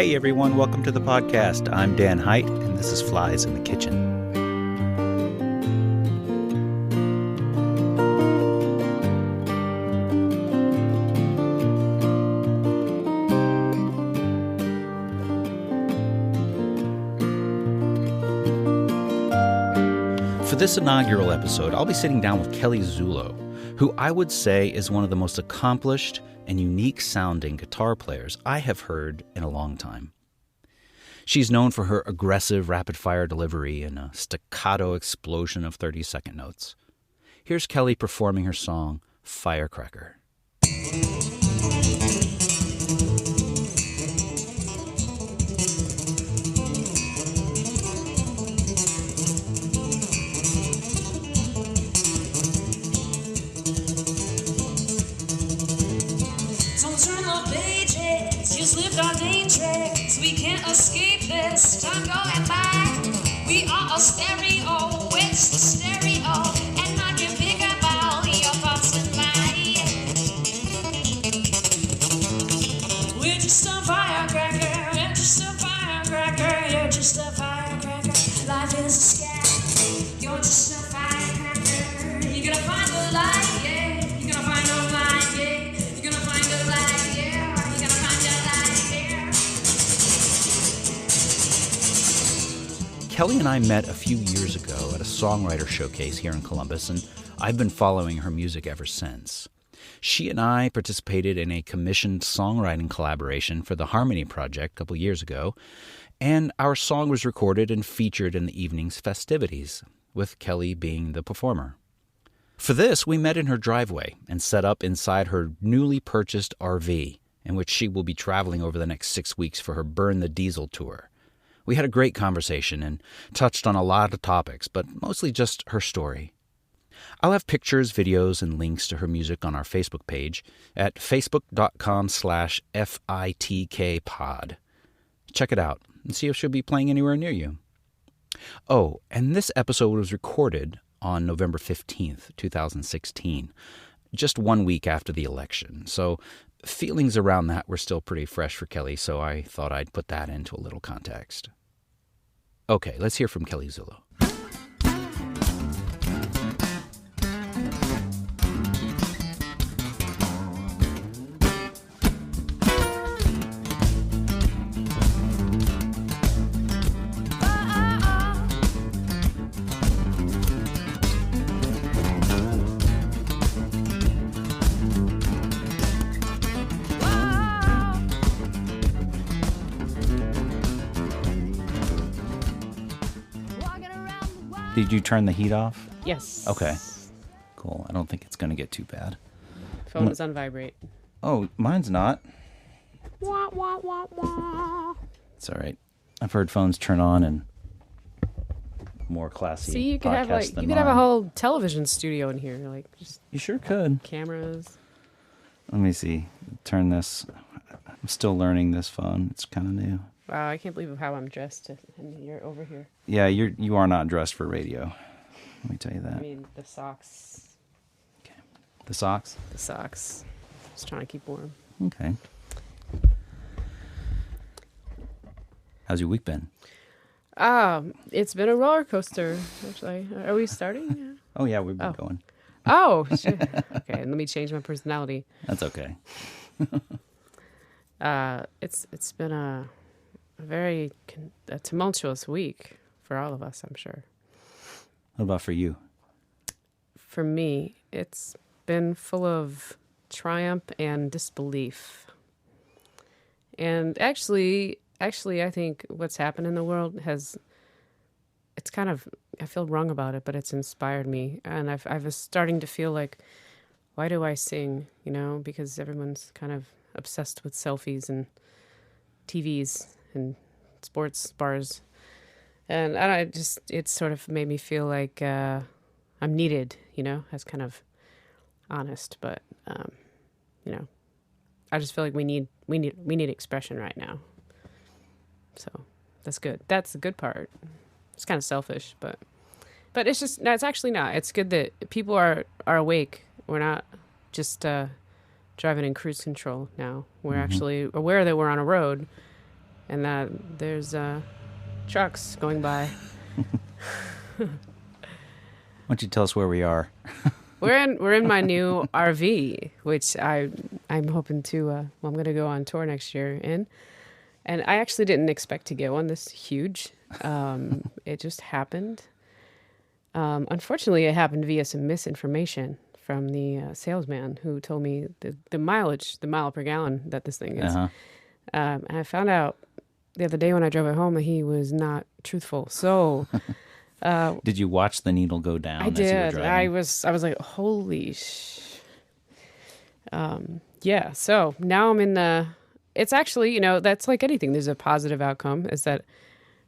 Hey everyone, welcome to the podcast. I'm Dan Haidt, and this is Flies in the Kitchen. For this inaugural episode, I'll be sitting down with Kelly Zullo, who I would say is one of the most accomplished and unique-sounding guitar players I have heard in a long time. She's known for her aggressive, rapid-fire delivery and a staccato explosion of 30-second notes. Here's Kelly performing her song, Firecracker. Our dangerous, we can't escape this time going by. We are a stereo, it's the stereo, and I can pick up all your thoughts tonight. We're just a firecracker, you're just a firecracker, you're just a firecracker. Life is a sky, you're just a firecracker. You're gonna find the light, yeah. You're gonna find the light, yeah. You're gonna find the light, yeah. Kelly and I met a few years ago at a songwriter showcase here in Columbus, and I've been following her music ever since. She and I participated in a commissioned songwriting collaboration for the Harmony Project a couple years ago, and our song was recorded and featured in the evening's festivities, with Kelly being the performer. For this, we met in her driveway and set up inside her newly purchased RV, in which she will be traveling over the next 6 weeks for her Burn the Diesel tour. We had a great conversation and touched on a lot of topics, but mostly just her story. I'll have pictures, videos, and links to her music on our Facebook page at facebook.com/FITKpod. Check it out and see if she'll be playing anywhere near you. Oh, and this episode was recorded on November 15th, 2016, just 1 week after the election. So feelings around that were still pretty fresh for Kelly, so I thought I'd put that into a little context. Okay, let's hear from Kelly Zullo. Did you turn the heat off? Yes. Okay. Cool. I don't think it's going to get too bad. Phone is on vibrate. Oh, mine's not. Wah, wah, wah, wah. It's all right. I've heard phones turn on and more classy. See, you could have than have a whole television studio in here, like just You sure could. cameras. Let me see. Turn this. I'm still learning this phone. It's kind of new. Wow, I can't believe how I'm dressed, and you're over here. Yeah, you are not dressed for radio. Let me tell you that. I mean, the socks. Okay. The socks? The socks. Just trying to keep warm. Okay. How's your week been? It's been a roller coaster. Actually, are we starting? Oh yeah, we've been going. Oh, shit. Okay. Let me change my personality. That's okay. It's been a very tumultuous week for all of us, I'm sure. What about for you? For me, it's been full of triumph and disbelief. And actually, I think what's happened in the world it's kind of, I feel wrong about it, but it's inspired me. And I was starting to feel like, why do I sing? Because everyone's kind of obsessed with selfies and TVs and sports bars. And it sort of made me feel like I'm needed, as kind of honest. But, I just feel like we need expression right now. So that's good. That's the good part. It's kind of selfish, but it's actually not. It's good that people are awake. We're not just driving in cruise control now. We're actually aware that we're on a road, and that there's trucks going by. Why don't you tell us where we are? We're in my new RV, which I'm hoping to. I'm going to go on tour next year in, and I actually didn't expect to get one this huge. It just happened. Unfortunately, it happened via some misinformation from the salesman who told me the mile per gallon that this thing is. Uh-huh. And I found out the other day when I drove it home that he was not truthful. So. Did you watch the needle go down? I as you were did. driving? I was like, holy yeah. So now I'm in the. It's actually, that's like anything. There's a positive outcome. Is that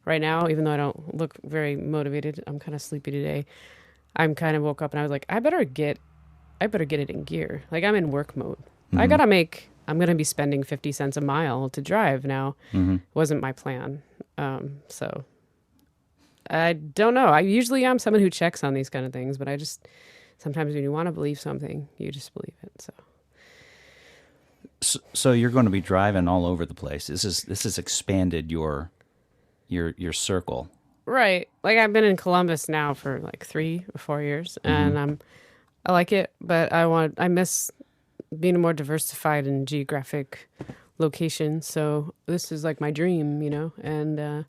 right now, even though I don't look very motivated, I'm kind of sleepy today. I'm kind of woke up and I was like, I better get it in gear. Like I'm in work mode. Mm-hmm. I'm gonna be spending 50 cents a mile to drive now. Mm-hmm. Wasn't my plan. So. I don't know. I usually am someone who checks on these kind of things, but I just sometimes when you want to believe something, you just believe it. So you're going to be driving all over the place. This has expanded your circle. Right. Like I've been in Columbus now for like 3 or 4 years, and I like it, but I miss being a more diversified and geographic location. So this is like my dream, and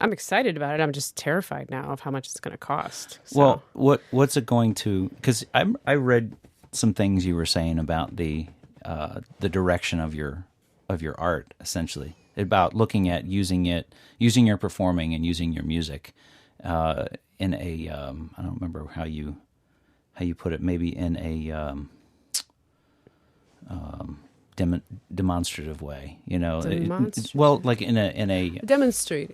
I'm excited about it. I'm just terrified now of how much it's going to cost. So. Well, what's it going to? Because I read some things you were saying about the direction of your art, essentially about looking at using your performing and using your music in a I don't remember how you put it. Maybe in a demonstrative way, well, like in a demonstrating.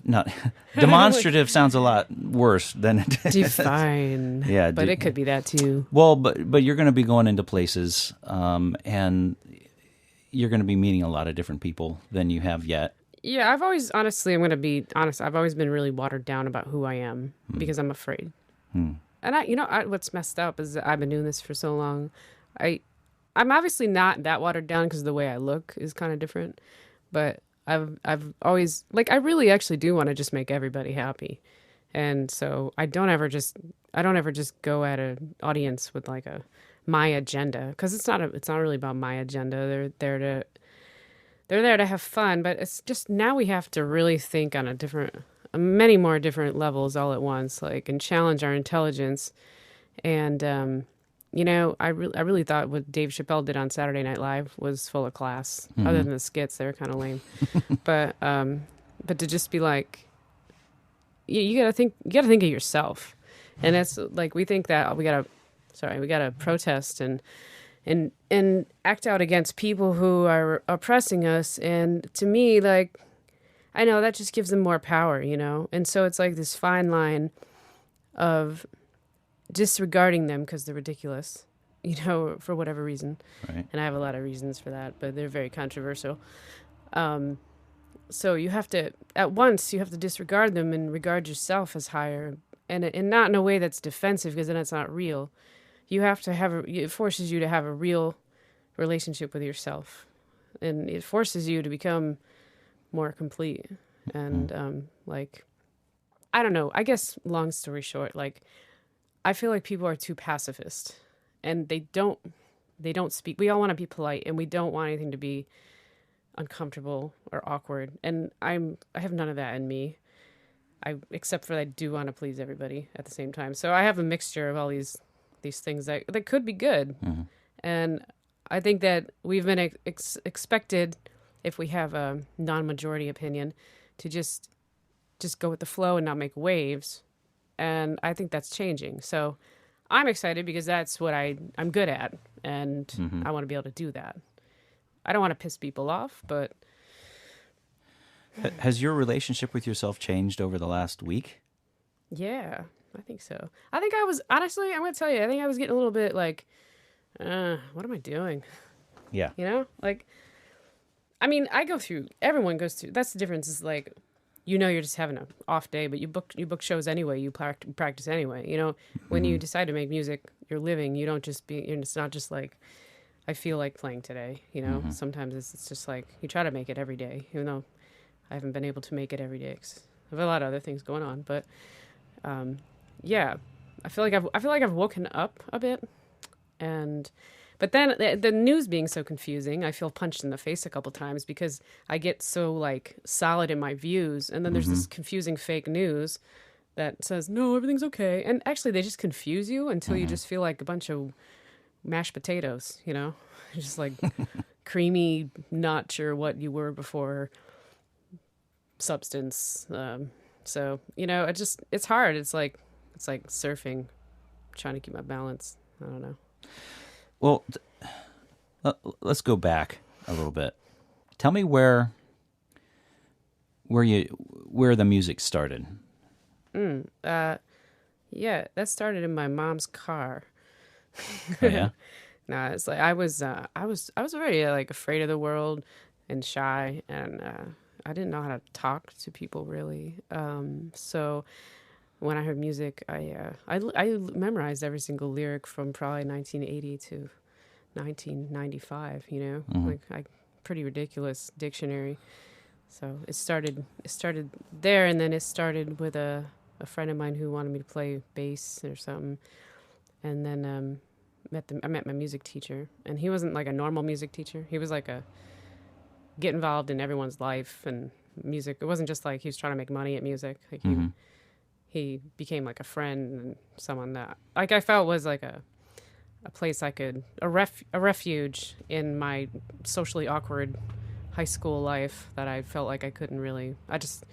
Not demonstrative sounds a lot worse than it is. Define. Yeah, but it could be that too. Well, but you're going to be going into places, and you're going to be meeting a lot of different people than you have yet. Yeah, I'm going to be honest. I've always been really watered down about who I am because I'm afraid. And what's messed up is that I've been doing this for so long. I'm obviously not that watered down because the way I look is kind of different, but I've always I really actually do want to just make everybody happy, and so I don't ever just go at an audience with like my agenda, because it's not really about my agenda. They're there to have fun, but it's just now we have to really think on many more different levels all at once, and challenge our intelligence, and. I really thought what Dave Chappelle did on Saturday Night Live was full of class. Mm-hmm. Other than the skits, they were kind of lame. But to just be like, you gotta think of yourself, and that's like we think that we gotta protest and act out against people who are oppressing us. And to me, I know that just gives them more power, And so it's like this fine line of disregarding them because they're ridiculous, for whatever reason. Right. And I have a lot of reasons for that, but they're very controversial. So you have to disregard them and regard yourself as higher, and not in a way that's defensive, because then it's not real. You have to it forces you to have a real relationship with yourself, and it forces you to become more complete. And I don't know. I guess long story short, I feel like people are too pacifist, and they don't speak. We all want to be polite, and we don't want anything to be uncomfortable or awkward. And I have none of that in me. Except for I do want to please everybody at the same time. So I have a mixture of all these things that could be good. Mm-hmm. And I think that we've been expected, if we have a non-majority opinion, to just go with the flow and not make waves. And I think that's changing. So I'm excited because that's what I'm good at. And I want to be able to do that. I don't want to piss people off, but... Has your relationship with yourself changed over the last week? Yeah, I think so. I think I was... Honestly, I'm going to tell you, I think I was getting a little bit what am I doing? Yeah. Everyone goes through... That's the difference is you're just having an off day, but you book shows anyway. You practice anyway. When you decide to make music, you're living. You're not just I feel like playing today. You know, sometimes it's just like you try to make it every day, even though I haven't been able to make it every day 'cause I have a lot of other things going on. But yeah, I feel like I've woken up a bit, but then the news being so confusing, I feel punched in the face a couple times because I get so like solid in my views, and then there's this confusing fake news that says no, everything's okay, and actually they just confuse you until you just feel like a bunch of mashed potatoes, you know, just like creamy, not sure what you were before substance. So you know, it's hard. It's like surfing, trying to keep my balance. I don't know. Well, let's go back a little bit. Tell me where the music started. Yeah, that started in my mom's car. Oh, yeah. No, it's like I was already like afraid of the world and shy, and I didn't know how to talk to people really. So when I heard music, I memorized every single lyric from probably 1980 to 1995. You know, like pretty ridiculous dictionary. So it started there, and then it started with a friend of mine who wanted me to play bass or something, and then I met my music teacher, and he wasn't like a normal music teacher. He was like a get involved in everyone's life and music. It wasn't just like he was trying to make money at music. Like he became like a friend and someone that like I felt was like a place a refuge in my socially awkward high school life that I felt like I couldn't really. I just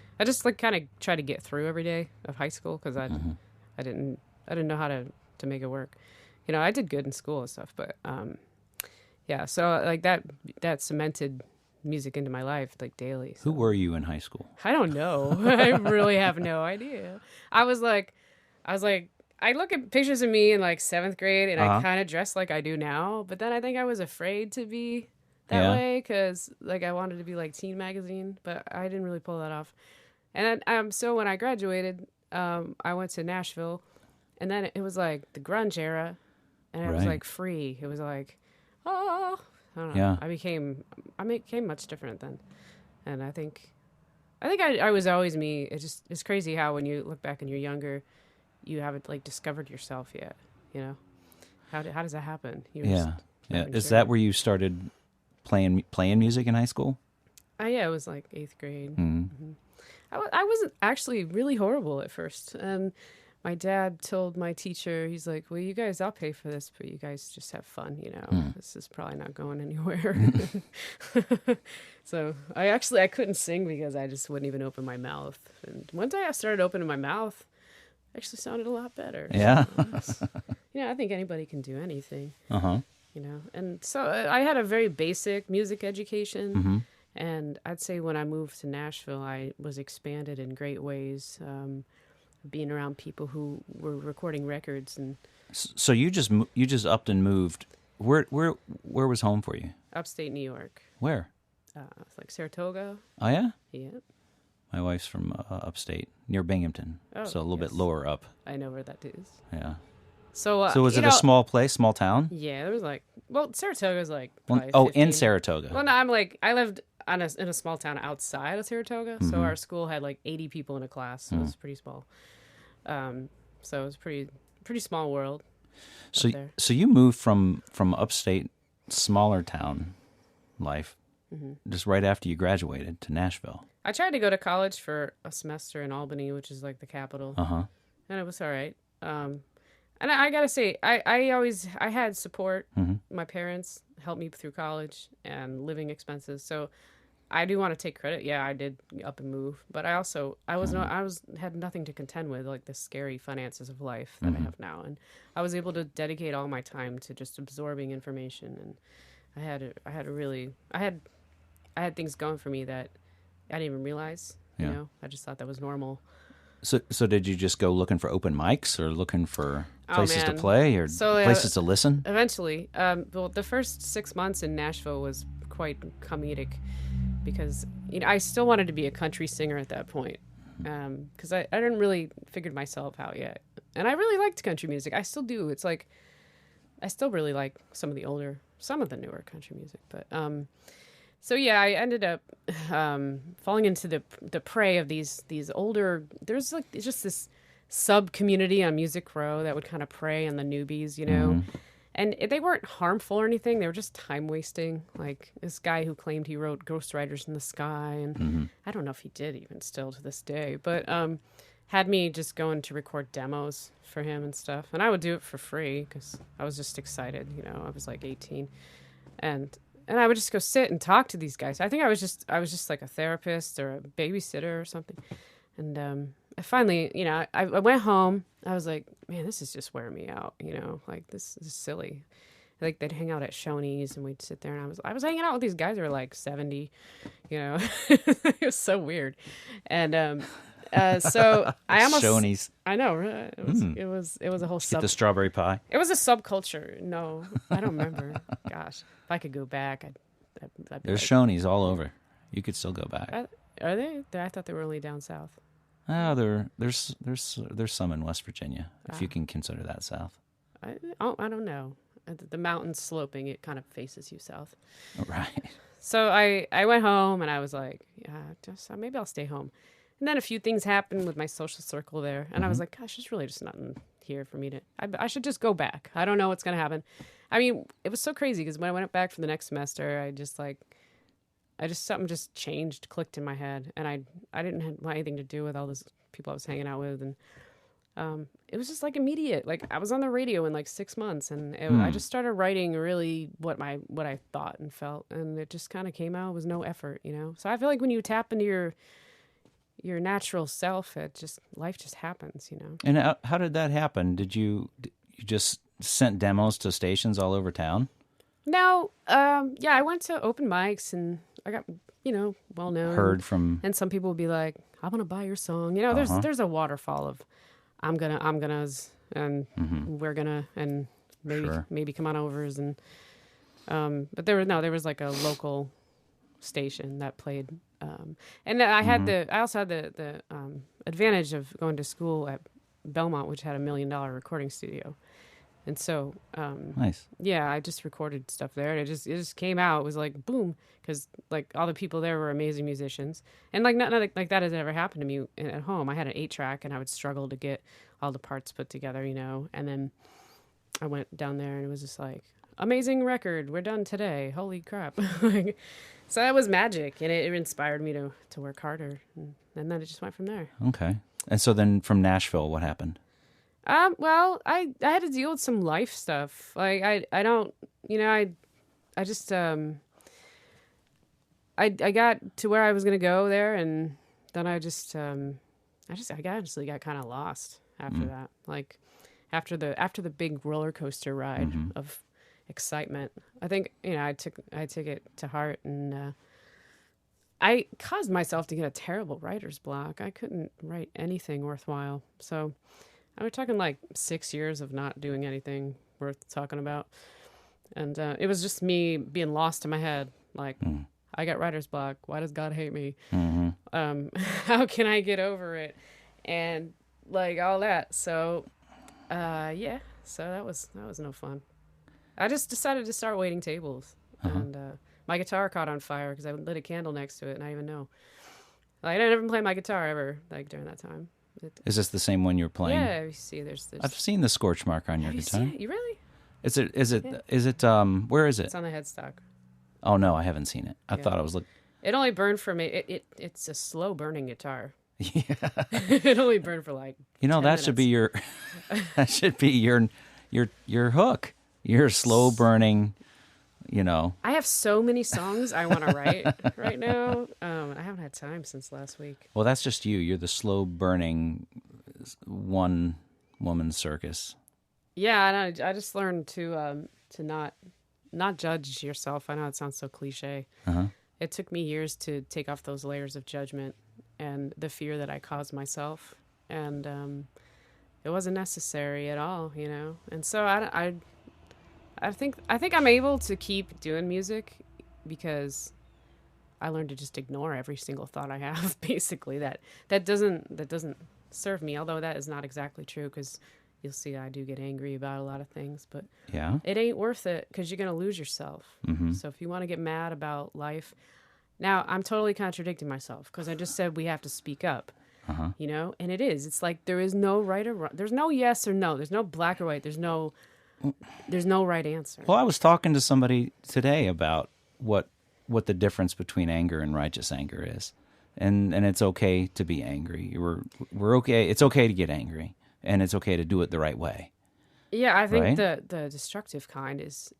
like kind of try to get through every day of high school because I didn't know how to make it work. You know, I did good in school and stuff, but yeah. So like that cemented music into my life like daily. So. Who were you in high school? I don't know. I really have no idea. I look at pictures of me in like 7th grade, and I kind of dressed like I do now. But then I think I was afraid to be that way because like I wanted to be like Teen Magazine, but I didn't really pull that off. And then so when I graduated, I went to Nashville, and then it was like the grunge era, and it was like free. It was like, oh, I don't know. Yeah. I became much different then, and I think I was always me. It's crazy how when you look back and you're younger, you haven't like discovered yourself yet. You know, how does that happen? Yeah. Is that where you started playing music in high school? Yeah, it was like 8th grade. I wasn't actually really horrible at first. My dad told my teacher, he's like, well, you guys, I'll pay for this, but you guys just have fun, you know. This is probably not going anywhere. So I couldn't sing because I just wouldn't even open my mouth. And one day I started opening my mouth. It actually sounded a lot better. Yeah. So, I think anybody can do anything. You know, and so I had a very basic music education. And I'd say when I moved to Nashville, I was expanded in great ways. Being around people who were recording records, and so you just upped and moved. Where was home for you? Upstate New York. Where? It's like Saratoga. Oh yeah. Yeah. My wife's from upstate near Binghamton, so a little bit lower up. I know where that is. Yeah. So was it a small place, small town? Yeah, there was like Saratoga's like. In Saratoga. Well, no, I lived in a small town outside of Saratoga, so our school had like 80 people in a class, so it was pretty small. So it was pretty small world. So you moved from upstate, smaller town life, just right after you graduated to Nashville. I tried to go to college for a semester in Albany, which is like the capital, and it was all right. And I gotta say, I had support. My parents helped me through college and living expenses, so I do want to take credit. Yeah, I did up and move, but I had nothing to contend with, like the scary finances of life that I have now, and I was able to dedicate all my time to just absorbing information, and I had things going for me that I didn't even realize. You know, I just thought that was normal. So did you just go looking for open mics or looking for places to play or places to listen? Eventually, well, the first 6 months in Nashville was quite comedic because I still wanted to be a country singer at that point because I hadn't really figured myself out yet, and I really liked country music. I still do. It's like I still really like some of the newer country music, but so yeah, I ended up falling into the prey of these older. There's like just this sub community on Music Row that would kind of prey on the newbies, you know. And they weren't harmful or anything. They were just time wasting. Like this guy who claimed he wrote Ghost Riders in the Sky, and I don't know if he did even still to this day, but had me just going to record demos for him and stuff. And I would do it for free because I was just excited. You know, I was like 18, and I would just go sit and talk to these guys. I think I was just like a therapist or a babysitter or something. And I finally, you know, I went home. I was like, man, this is just wearing me out. You know, like this is silly. Like they'd hang out at Shoney's and we'd sit there, and I was hanging out with these guys that were like 70. You know, it was so weird. And so I almost Shoney's. I know, right? It was a whole Get the strawberry pie. It was a subculture. No, I don't remember. Gosh, if I could go back, I'd be There's like, Shoney's all over. You could still go back. Are they? I thought they were only down south. Oh, there's some in West Virginia, if you can consider that south. I don't know. The mountain's sloping; it kind of faces you south. Right. So I went home and I was like, yeah, just maybe I'll stay home. And then a few things happened with my social circle there, and I was like, gosh, there's really just nothing here for me to. I should just go back. I don't know what's gonna happen. I mean, it was so crazy because when I went back for the next semester, something just changed, clicked in my head, and I didn't have anything to do with all those people I was hanging out with, and it was just like immediate. Like I was on the radio in like 6 months, and I just started writing really what I thought and felt, and it just kind of came out. It was no effort, you know. So I feel like when you tap into your natural self, life just happens, you know. And how did that happen? Did you just sent demos to stations all over town? No, yeah, I went to open mics and I got, you know, well known. Heard from, and some people would be like, "I want to buy your song." You know, there's a waterfall of, I'm gonna, and we're gonna, and maybe come on overs, and but there was like a local station that played, and I also had the advantage of going to school at Belmont, which had $1 million recording studio. And so, nice. Yeah, I just recorded stuff there, and it just came out. It was like boom, because like all the people there were amazing musicians, and like nothing like that has ever happened to me at home. I had an 8-track, and I would struggle to get all the parts put together, you know. And then I went down there, and it was just like amazing record. We're done today. Holy crap! So that was magic, and it inspired me to work harder, and then it just went from there. Okay, and so then from Nashville, what happened? Well, I had to deal with some life stuff. Like I don't, you know, I just I got to where I was gonna go there, and then I honestly got kind of lost after that. Like after the big roller coaster ride of excitement, I think, you know, I took it to heart, and I caused myself to get a terrible writer's block. I couldn't write anything worthwhile, so. I was talking like 6 years of not doing anything worth talking about. And it was just me being lost in my head. Like, I got writer's block. Why does God hate me? How can I get over it? And like all that. So, yeah. So that was no fun. I just decided to start waiting tables. And my guitar caught on fire because I lit a candle next to it, and I didn't even know. Like, I didn't even play my guitar ever, like, during that time. Is this the same one you're playing? Yeah, you see, there's. I've seen the scorch mark on your Have guitar. you seen it? You really? Is it where is it? It's on the headstock. Oh no, I haven't seen it. I thought I was looking. It only burned for me. It's a slow burning guitar. Yeah. It only burned for like. You know, 10 that minutes. should be your that should be your hook. Your slow burning, you know. I have so many songs I want to write right now. I haven't had time since last week. Well, that's just you. You're the slow burning one woman circus. Yeah, and I just learned to not judge yourself. I know it sounds so cliche. It took me years to take off those layers of judgment and the fear that I caused myself, and it wasn't necessary at all, you know. And so I think I'm able to keep doing music because I learned to just ignore every single thought I have. Basically, that doesn't serve me. Although that is not exactly true, because you'll see I do get angry about a lot of things, but Yeah. it ain't worth it because you're going to lose yourself. So if you want to get mad about life, now I'm totally contradicting myself because I just said we have to speak up, you know, and it is. It's like there is no right or wrong. There's no yes or no. There's no black or white. There's no right answer. Well, I was talking to somebody today about what the difference between anger and righteous anger is, and it's okay to be angry. We're okay. It's okay to get angry, and it's okay to do it the right way. Yeah, I think Right? the destructive kind is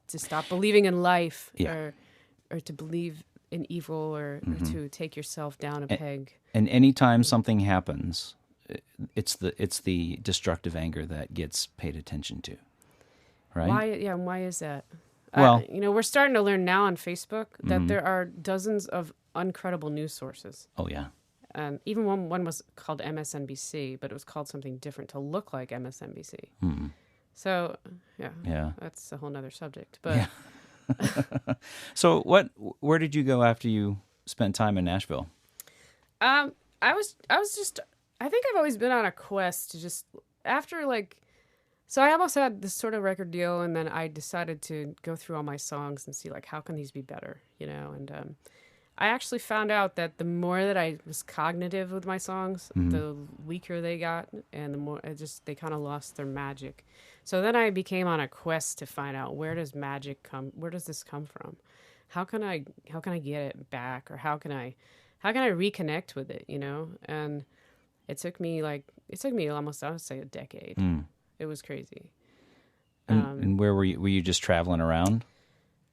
to stop believing in life, Yeah. or to believe in evil, or to take yourself down a peg. And anytime something happens, it's the destructive anger that gets paid attention to, right? Why? Yeah, and why is that? Well- you know, we're starting to learn now on Facebook that there are dozens of uncredible news sources. Oh yeah. Even one was called MSNBC, but it was called something different to look like MSNBC. So, Yeah. that's a whole nother subject. But So where did you go after you spent time in Nashville? I was just, I think I've always been on a quest to just, after like, so I almost had this sort of record deal, and then I decided to go through all my songs and see like, how can these be better, you know? And I actually found out that the more that I was cognitive with my songs, the weaker they got, and the more they kind of lost their magic. So then I became on a quest to find out, where does magic come? Where does this come from? How can I get it back, or how can I reconnect with it? You know, and it took me almost, I would say, a decade. It was crazy. And where were you? Were you just traveling around?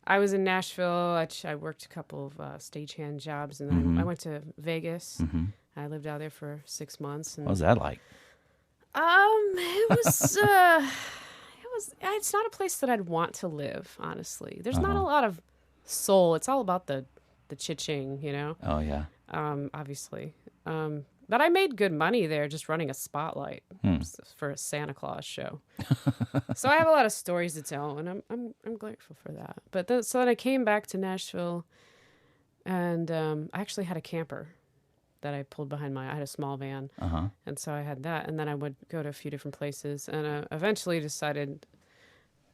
I was in Nashville. I worked a couple of stagehand jobs, and then I went to Vegas. I lived out there for 6 months. And, What was that like? it was it's not a place that I'd want to live, honestly. There's not a lot of soul. It's all about the cha-ching, you know. Oh yeah. Obviously. But I made good money there just running a spotlight for a Santa Claus show. So I have a lot of stories to tell, and I'm grateful for that. But so then I came back to Nashville, and I actually had a camper that I pulled behind I had a small van, and so I had that, and then I would go to a few different places, and eventually decided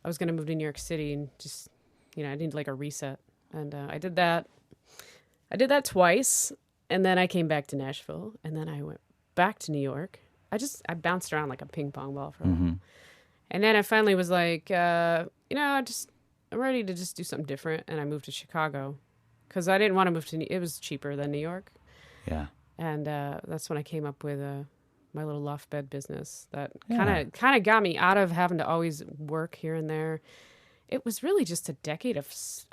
I was going to move to New York City and just, you know, I needed like a reset, and I did that. I did that twice. And then I came back to Nashville, and then I went back to New York. I bounced around like a ping pong ball for a while. And then I finally was like, you know, I'm ready to just do something different. And I moved to Chicago because I didn't want to move to it was cheaper than New York. Yeah. And that's when I came up with my little loft bed business that kind of got me out of having to always work here and there. It was really just a decade of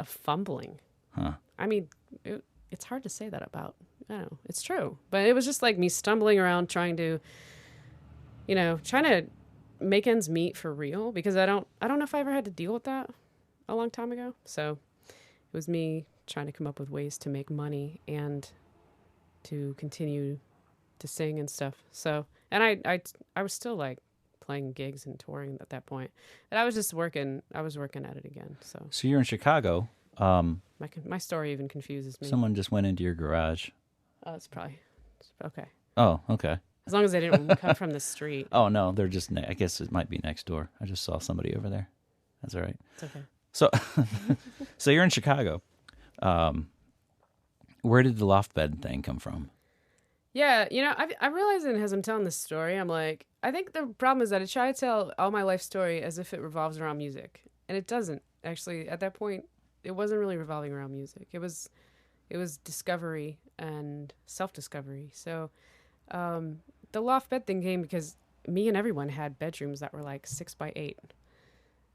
fumbling. I mean, it's hard to say that about. I don't know. It's true. But it was just like me stumbling around trying to make ends meet for real, because I don't know if I ever had to deal with that a long time ago. So it was me trying to come up with ways to make money and to continue to sing and stuff. So, and I was still like playing gigs and touring at that point. And I was working at it again. So you're in Chicago. my story even confuses me. Someone just went into your garage. Oh, it's okay. Oh, okay. As long as they didn't come from the street. Oh no, they're just. I guess it might be next door. I just saw somebody over there. That's all right. It's okay. So, so you're in Chicago. Where did the loft bed thing come from? Yeah, you know, I'm realizing as I'm telling this story, I'm like, I think the problem is that I try to tell all my life story as if it revolves around music, and it doesn't. Actually, at that point, it wasn't really revolving around music. It was discovery and self-discovery. So the loft bed thing came because me and everyone had bedrooms that were like 6 by 8.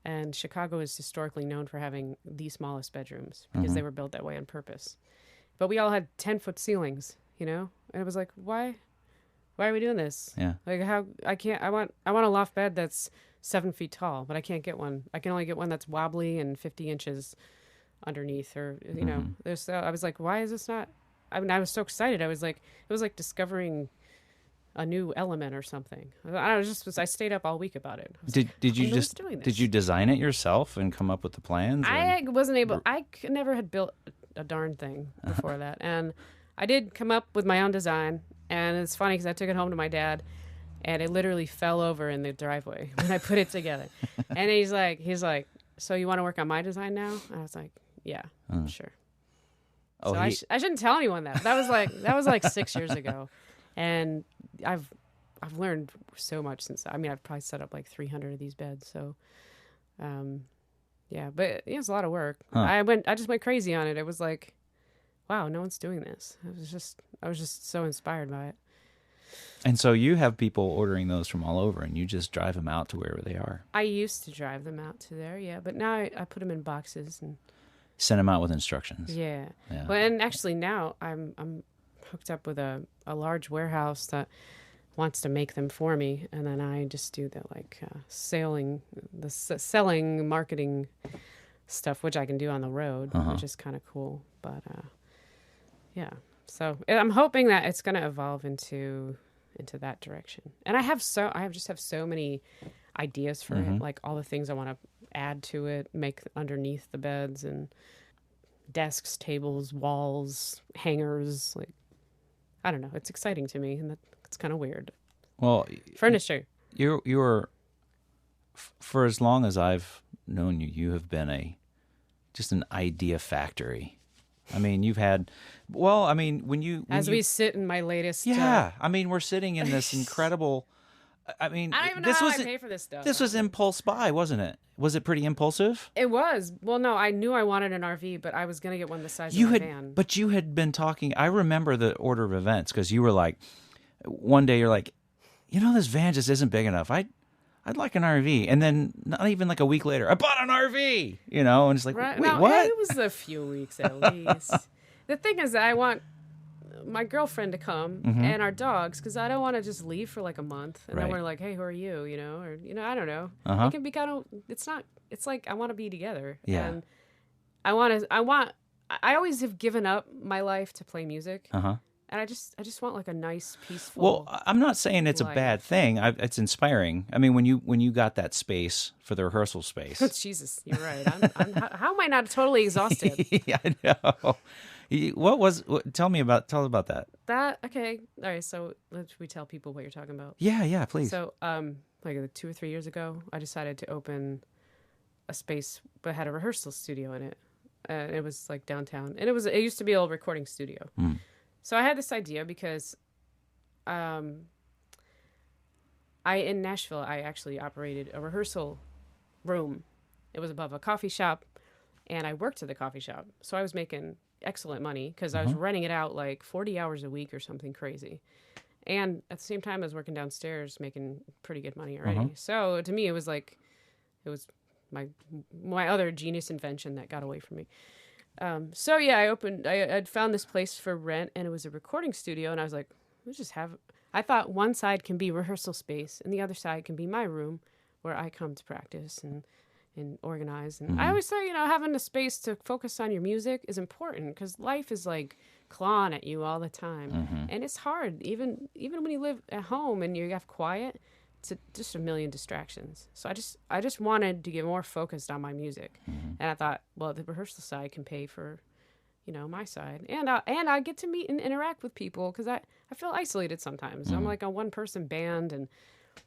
And Chicago is historically known for having the smallest bedrooms because they were built that way on purpose. But we all had 10-foot ceilings, you know? And it was like, why are we doing this? Yeah. Like I want a loft bed that's 7 feet tall, but I can't get one. I can only get one that's wobbly and 50 inches underneath, or you know, I was like, why is this not? I mean, I was so excited. It was like discovering a new element or something. I stayed up all week about it. Did you design it yourself and come up with the plans? I wasn't able. Never had built a darn thing before that, and I did come up with my own design. And it's funny because I took it home to my dad, and it literally fell over in the driveway when I put it together. And he's like, so you want to work on my design now? I was like, yeah, sure. Oh, So I shouldn't tell anyone that. That was like 6 years ago, and I've learned so much since. I mean, I've probably set up like 300 of these beds. So, yeah, but it was a lot of work. Huh. I just went crazy on it. It was like, wow, no one's doing this. I was just so inspired by it. And so you have people ordering those from all over, and you just drive them out to wherever they are. I used to drive them out to there, yeah, but now I put them in boxes and Send them out with instructions. yeah. Yeah. Well, and actually now I'm hooked up with a large warehouse that wants to make them for me, and then I just do the selling, marketing stuff, which I can do on the road, which is kind of cool. But yeah, so I'm hoping that it's going to evolve into that direction. And I just have so many ideas for it, like all the things I want to add to it, make underneath the beds, and desks, tables, walls, hangers. Like, I don't know. It's exciting to me, and it's kind of weird. Well, Furniture. You're for as long as I've known you, you have been just an idea factory. I mean, you've had, well, I mean, we sit in my latest. Yeah, I mean, we're sitting in this incredible. I mean, I don't even know how I pay for this stuff. This was impulse buy, wasn't it? Was it pretty impulsive? It was. Well, no, I knew I wanted an RV, but I was going to get one the size of a van. But you had been talking. I remember the order of events because you were like, one day you're like, this van just isn't big enough. I'd like an RV, and then not even like a week later, I bought an RV. And it's like, right. Wait, no, what? It was a few weeks at least. The thing is, I want my girlfriend to come and our dogs, because I don't want to just leave for like a month and then we're like, hey, who are you? Or I don't know. It can be kind of. It's like I want to be together. Yeah. And I always have given up my life to play music. And I just want like a nice, peaceful. Well, I'm not saying it's life. a bad thing. It's inspiring. I mean, when you got that space for the rehearsal space. Jesus, you're right. How am I not totally exhausted? Yeah, I know. Tell us about that. Okay. All right. So let's we tell people what you're talking about. Yeah, please. So, like 2 or 3 years ago, I decided to open a space that had a rehearsal studio in it. It was like downtown, and it used to be a recording studio. So I had this idea because, in Nashville, I actually operated a rehearsal room. It was above a coffee shop, and I worked at the coffee shop. So I was making excellent money because I was renting it out like 40 hours a week or something crazy. And at the same time, I was working downstairs making pretty good money already. So to me, it was my other genius invention that got away from me. So yeah, I'd found this place for rent, and it was a recording studio, and I was like, I thought one side can be rehearsal space and the other side can be my room where I come to practice and organize. And I always say, having a space to focus on your music is important because life is like clawing at you all the time. And it's hard, even when you live at home and you have quiet, it's just a million distractions. So I just wanted to get more focused on my music. And I thought, well, the rehearsal side can pay for, my side. And I get to meet and interact with people because I feel isolated sometimes. I'm like a one-person band, and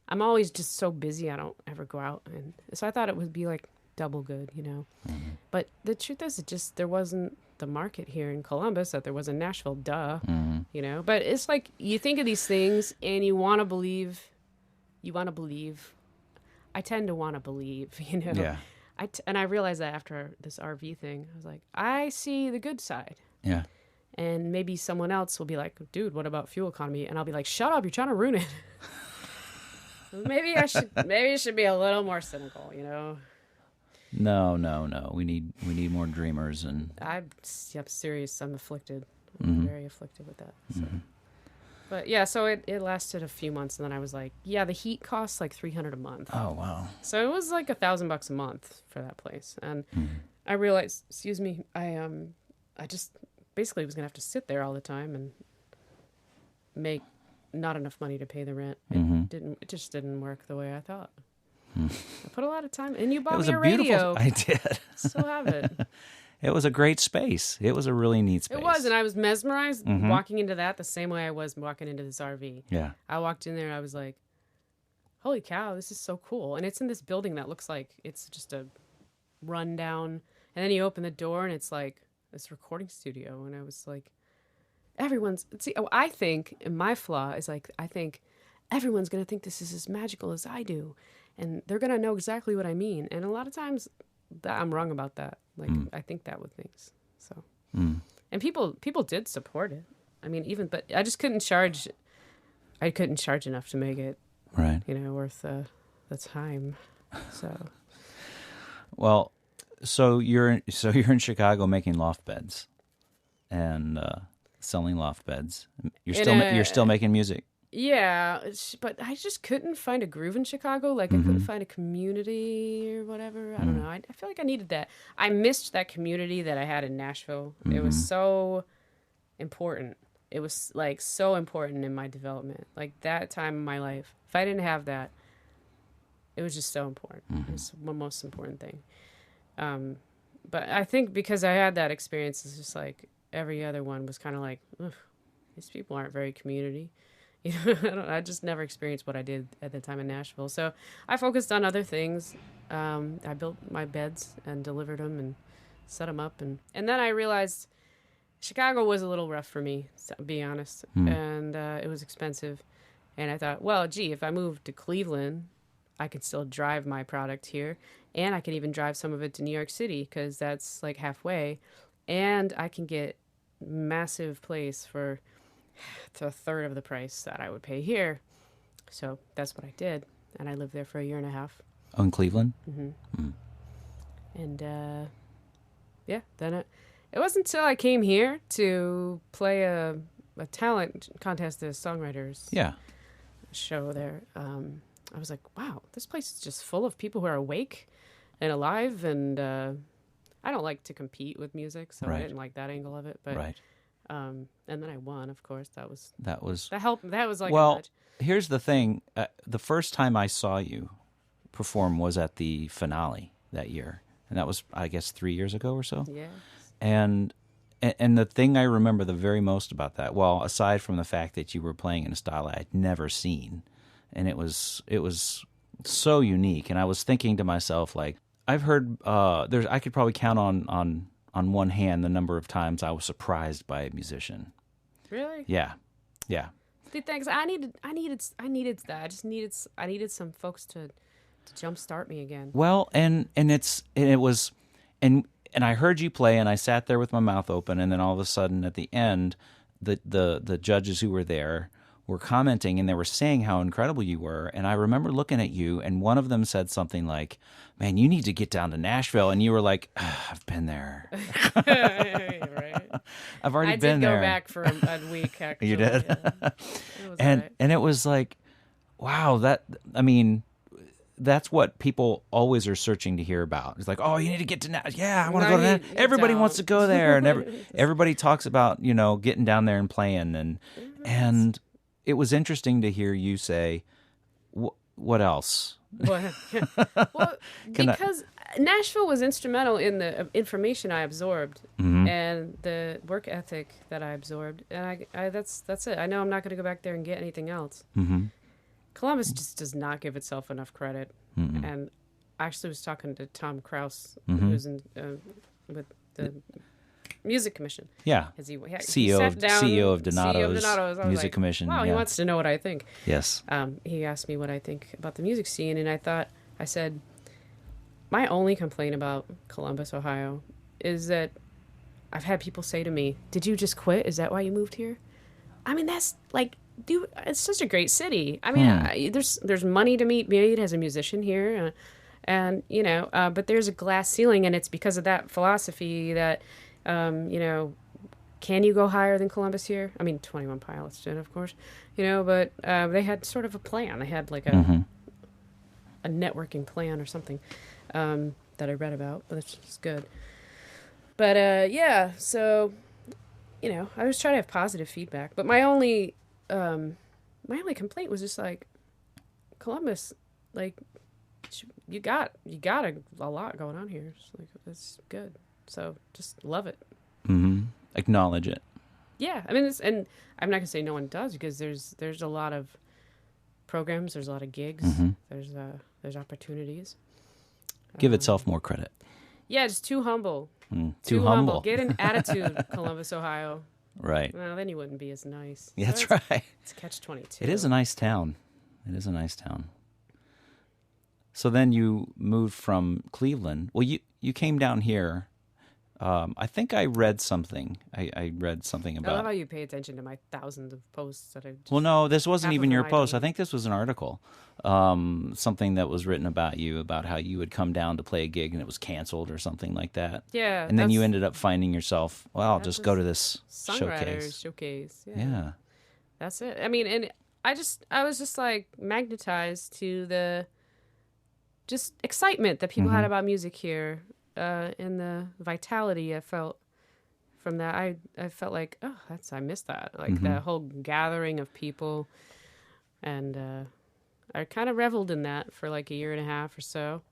I'm always just so busy I don't ever go out. And so I thought it would be like double good, But the truth is, there wasn't the market here in Columbus that there was in Nashville, duh, But it's like you think of these things and you want to believe. I tend to want to believe, Yeah. And I realized that after this RV thing, I was like, I see the good side. Yeah. And maybe someone else will be like, dude, what about fuel economy? And I'll be like, shut up, you're trying to ruin it. Maybe I should be a little more cynical, No. We need more dreamers, and I'm serious. I'm afflicted. I'm very afflicted with that. So. But yeah, so it lasted a few months, and then I was like, yeah, the heat costs like $300 a month. Oh wow! So it was like $1,000 a month for that place, and I realized, I just basically was gonna have to sit there all the time and make not enough money to pay the rent. It just didn't work the way I thought. I put a lot of time, and you bought me a radio. I did. Still have it. It was a great space. It was a really neat space. It was, and I was mesmerized walking into that the same way I was walking into this RV. Yeah. I walked in there, and I was like, holy cow, this is so cool. And it's in this building that looks like it's just a rundown. And then you open the door and it's like this recording studio. And I was like, I think, and my flaw is like, I think everyone's going to think this is as magical as I do. And they're going to know exactly what I mean. And a lot of times I'm wrong about that. Like, I think that with things. So, and people did support it. I mean, but I just couldn't charge. I couldn't charge enough to make it, right, worth the time. So, well, so you're in Chicago making loft beds, and selling loft beds. You're still making music. Yeah, but I just couldn't find a groove in Chicago. Like, I couldn't find a community or whatever. I don't know. I feel like I needed that. I missed that community that I had in Nashville. It was so important. It was, like, so important in my development. Like, that time in my life. If I didn't have that, it was just so important. It was the most important thing. But I think because I had that experience, it's just like every other one was kind of like, ugh, these people aren't very community. You know, I just never experienced what I did at the time in Nashville. So I focused on other things. I built my beds and delivered them and set them up. And then I realized Chicago was a little rough for me, to be honest. And it was expensive. And I thought, well, gee, if I moved to Cleveland, I could still drive my product here. And I could even drive some of it to New York City because that's like halfway. And I can get massive place for a third of the price that I would pay here. So that's what I did. And I lived there for a year and a half. Oh, in Cleveland? And then it wasn't until I came here to play a talent contest as songwriters show there. I was like, wow, this place is just full of people who are awake and alive. And I don't like to compete with music, so I didn't like that angle of it. But and then I won, of course. That helped. That was like, well, here's the thing. The first time I saw you perform was at the finale that year. And that was, I guess, 3 years ago or so. Yeah. And the thing I remember the very most about that, well, aside from the fact that you were playing in a style I had never seen, and it was so unique. And I was thinking to myself, like, I've heard I could probably count on one hand the number of times I was surprised by a musician. Really? Yeah. Thanks. I needed that. I needed some folks to jumpstart me again. Well, and I heard you play, and I sat there with my mouth open, and then all of a sudden at the end, the judges who were there were commenting, and they were saying how incredible you were. And I remember looking at you, and one of them said something like, "Man, you need to get down to Nashville." And you were like, "I've been there." Right. I've already been there. I did go back for a week, actually. You did? Yeah. And it was like, wow, that's what people always are searching to hear about. It's like, oh, you need to get to Nashville. Yeah, I want to go to Nashville. Everybody wants to go there. And everybody talks about, getting down there and playing. And it was interesting to hear you say, what else? Well, because Nashville was instrumental in the information I absorbed and the work ethic that I absorbed. And I that's it. I know I'm not going to go back there and get anything else. Columbus just does not give itself enough credit. And I actually was talking to Tom Krause, who's with the Music Commission. Yeah. CEO of Donato's Music Commission. Wow, he wants to know what I think. Yes. He asked me what I think about the music scene, and I said, my only complaint about Columbus, Ohio, is that I've had people say to me, "Did you just quit? Is that why you moved here?" I mean, that's like, dude, it's such a great city. I mean, there's money to be made as a musician here, but there's a glass ceiling, and it's because of that philosophy that, can you go higher than Columbus here? I mean, 21 Pilots did, of course, but they had sort of a plan. They had like a networking plan or something that I read about, but it's just good. But so I was trying to have positive feedback, but my only complaint was just like, Columbus, like, you got a lot going on here. It's like, it's good. So just love it. Acknowledge it. Yeah, I mean, and I'm not gonna say no one does, because there's a lot of programs. There's a lot of gigs. There's opportunities. Give itself more credit. Yeah, just too humble. Too humble. Get an attitude, Columbus, Ohio. Right. Well, then you wouldn't be as nice. Yeah, that's it's, right. It's catch-22. It is a nice town. It is a nice town. So then you moved from Cleveland. Well, you came down here. I think I read something. I read something I love about... how you pay attention to my thousands of posts that I just... Well, no, this wasn't half even of your them I post. I don't- think this was an article. Something that was written about you, about how you would come down to play a gig and it was canceled or something like that. Yeah. And then you that's ended up finding yourself, well, I'll just go to this Songwriters showcase. Yeah. That's it. I mean, and I was just like magnetized to the just excitement that people had about music here, and the vitality I felt from that. I felt like, oh, I missed that. Like that whole gathering of people, and I kind of reveled in that for like a year and a half or so,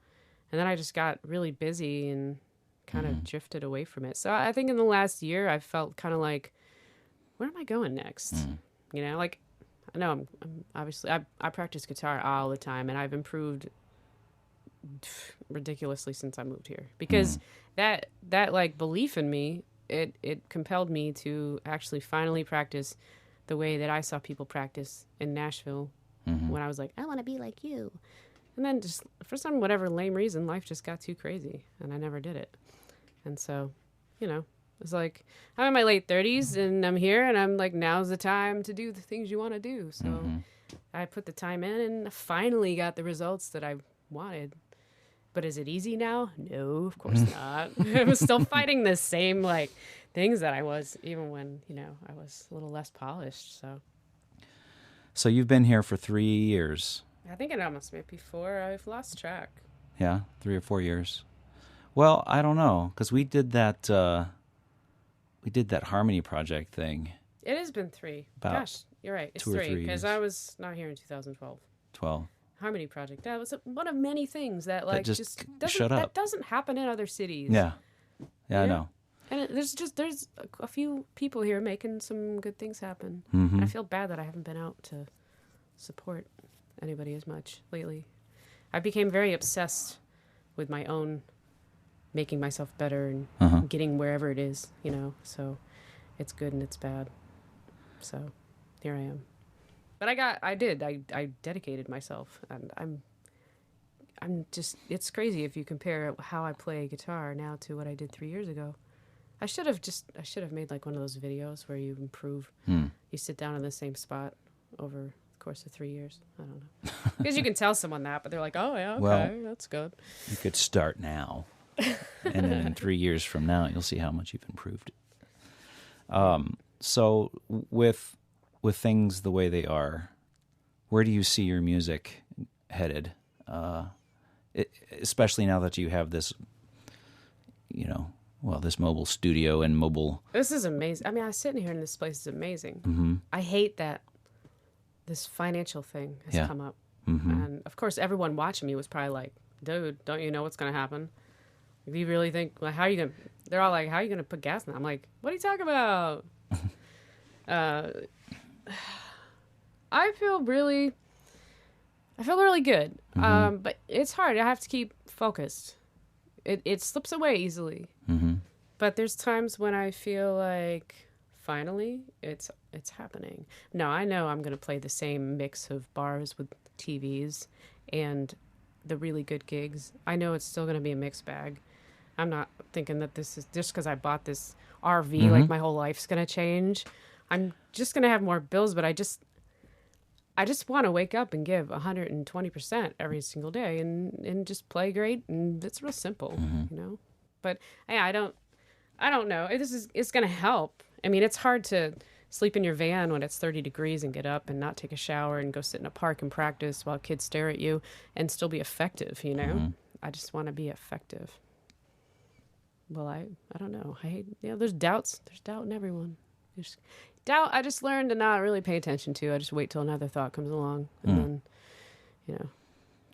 and then I just got really busy and kind of drifted away from it. So I think in the last year I felt kind of like, where am I going next? You know, like, I know I'm obviously, I practice guitar all the time, and I've improved ridiculously since I moved here, because that like belief in me, it compelled me to actually finally practice the way that I saw people practice in Nashville when I was like, I want to be like you. And then just for some whatever lame reason, life just got too crazy and I never did it. And so, you know, it's like, I'm in my late 30s and I'm here and I'm like, now's the time to do the things you want to do. So I put the time in and finally got the results that I wanted. But is it easy now? No, of course not. I'm still fighting the same like things that I was even when, you know, I was a little less polished. So you've been here for 3 years. I think it almost might be 4. I've lost track. Yeah, 3 or 4 years. Well, I don't know, because we did that Harmony Project thing. It has been 3. About Gosh, you're right. It's 2 or 3 3 because years. I was not here in 2012. 12. Harmony Project. That was one of many things that like just doesn't, shut up. that doesn't happen in other cities. Yeah, I know. And there's a few people here making some good things happen. Mm-hmm. And I feel bad that I haven't been out to support anybody as much lately. I became very obsessed with my own making myself better and getting wherever it is, you know. So it's good and it's bad. So here I am. But I dedicated myself, and I'm just, it's crazy if you compare how I play guitar now to what I did 3 years ago. I should have made like one of those videos where you improve. You sit down in the same spot over the course of 3 years. I don't know. Because you can tell someone that, but they're like, oh yeah, okay, Well, that's good. You could start now, and then in 3 years from now, you'll see how much you've improved. So with things the way they are, where do you see your music headed? Especially now that you have this, you know, this mobile studio and mobile. This is amazing. I mean, I'm sitting here and this place is amazing. I hate that this financial thing has come up. And of course, everyone watching me was probably like, dude, don't you know what's going to happen? Do you really think, like, how are you going to, they're all like, how are you going to put gas in that? I'm like, what are you talking about? I feel really good. But it's hard. I have to keep focused. It slips away easily. But there's times when I feel like finally it's happening. No, I know I'm going to play the same mix of bars with TVs and the really good gigs. I know it's still going to be a mixed bag. I'm not thinking that this is just because I bought this RV, like my whole life's going to change. I'm just going to have more bills, but I just want to wake up and give 120% every single day and just play great. And it's real simple, you know? But yeah, I don't know. It's going to help. I mean, it's hard to sleep in your van when it's 30 degrees and get up and not take a shower and go sit in a park and practice while kids stare at you and still be effective, you know? I just want to be effective. Well, I don't know. There's doubts. There's doubt in everyone. There's doubt I just learned to not really pay attention to. I just wait till another thought comes along and then, you know,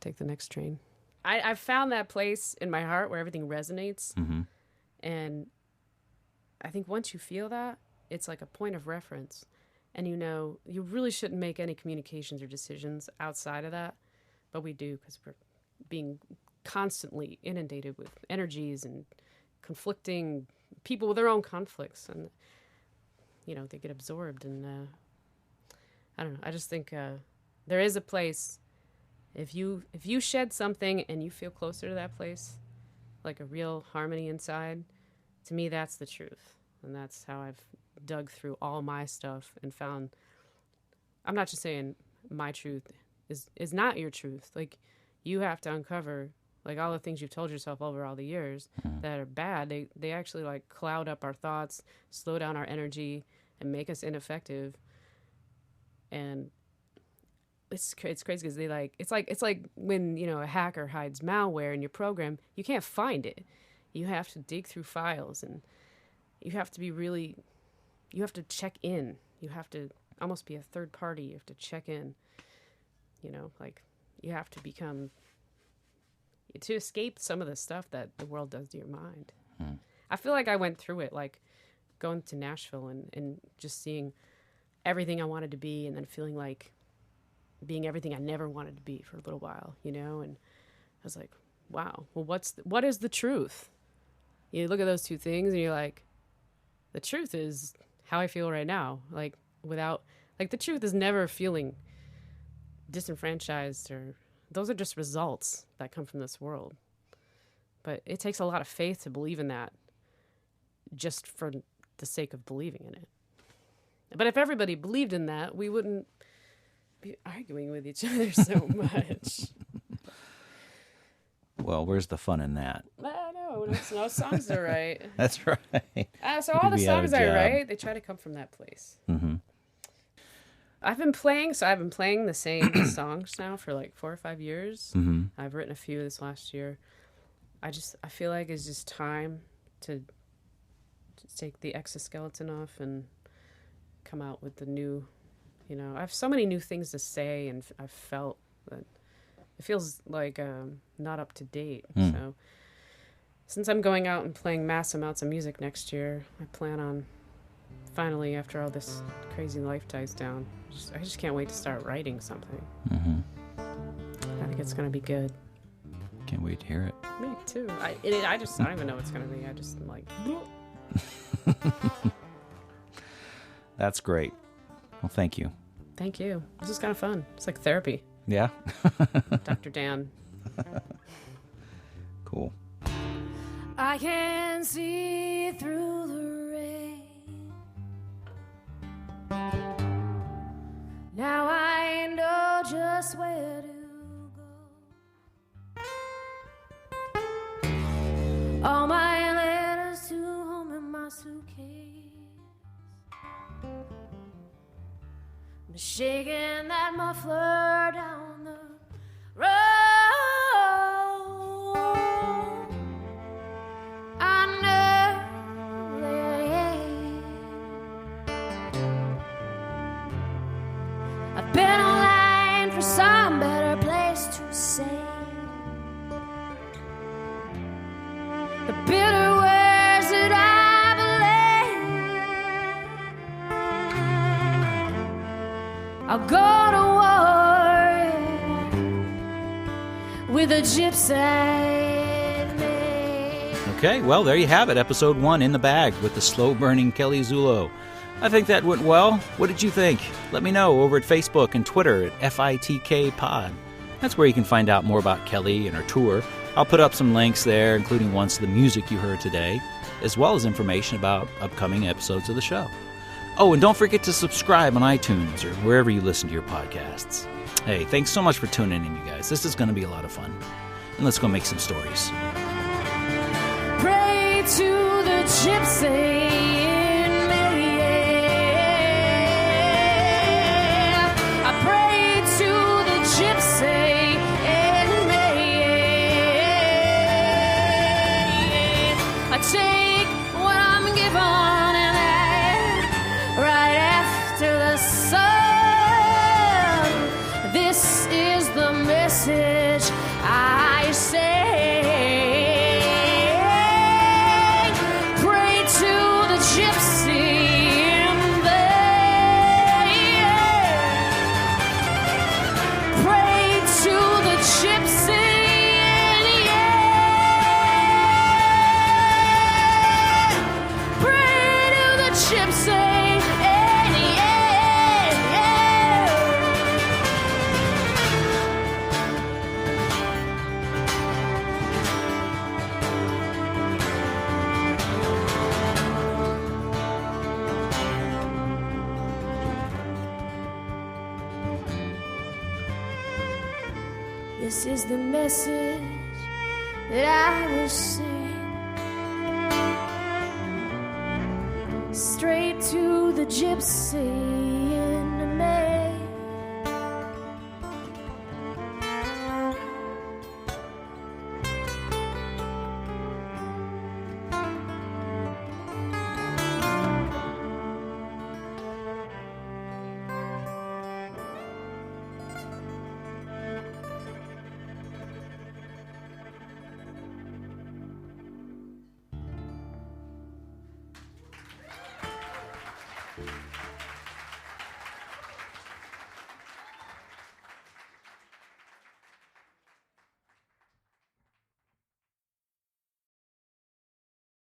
take the next train. I've found that place in my heart where everything resonates. And I think once you feel that, it's like a point of reference. And you really shouldn't make any communications or decisions outside of that. But we do, because we're being constantly inundated with energies and conflicting people with their own conflicts. And, they get absorbed. And I don't know. I just think there is a place. If you shed something and you feel closer to that place, like a real harmony inside, to me, that's the truth. And that's how I've dug through all my stuff and found, I'm not just saying my truth is not your truth. Like, you have to uncover, like, all the things you've told yourself over all the years that are bad. They actually, like, cloud up our thoughts, slow down our energy, and make us ineffective. And it's crazy because it's like when a hacker hides malware in your program, you can't find it. You have to dig through files, and you have to you have to check in. You have to almost be a third party. You have to check in. Like, you have to to escape some of the stuff that the world does to your mind. I feel like I went through it, like going to Nashville and just seeing everything I wanted to be, and then feeling like being everything I never wanted to be for a little while, and I was like, wow, well, what is the truth? You look at those two things and you're like, the truth is how I feel right now. Like, the truth is never feeling disenfranchised, or those are just results that come from this world. But it takes a lot of faith to believe in that, just for the sake of believing in it. But if everybody believed in that, we wouldn't be arguing with each other so much. Well, where's the fun in that? I know. No songs are right. That's right. So all the songs I write, they try to come from that place. Mm-hmm. I've been playing the same songs now for like 4 or 5 years. Mm-hmm. I've written a few this last year. I feel like it's just time to take the exoskeleton off and come out with the new, I have so many new things to say, and I've felt that it feels like not up to date. So since I'm going out and playing mass amounts of music next year, I plan on finally, after all this crazy life dies down, I just can't wait to start writing something. Mm-hmm. I think it's going to be good. Can't wait to hear it. Me too. I don't even know what it's going to be. I just am like... That's great. Well, thank you. Thank you. This is kind of fun. It's like therapy. Yeah? Dr. Dan. Cool. I can see through the rain. Now I know just where to go. All my letters to home in my suitcase. I'm shaking that muffler down the road. I know that I've been online for some better place to say the bitter words that I believe. I'll go to war with a gypsy. Okay, well, there you have it. Episode 1 in the bag with the slow-burning Kelly Zullo. I think that went well. What did you think? Let me know over at Facebook and Twitter at FITKPod. That's where you can find out more about Kelly and her tour. I'll put up some links there, including ones to the music you heard today, as well as information about upcoming episodes of the show. Oh, and don't forget to subscribe on iTunes or wherever you listen to your podcasts. Hey, thanks so much for tuning in, you guys. This is going to be a lot of fun. And let's go make some stories. Pray to the gypsy in me. I pray to the gypsy in me. I take what I'm given and I right after the sun. This is the message I say. Pray to the gypsy in there. This is the message that I will sing. Straight to the gypsy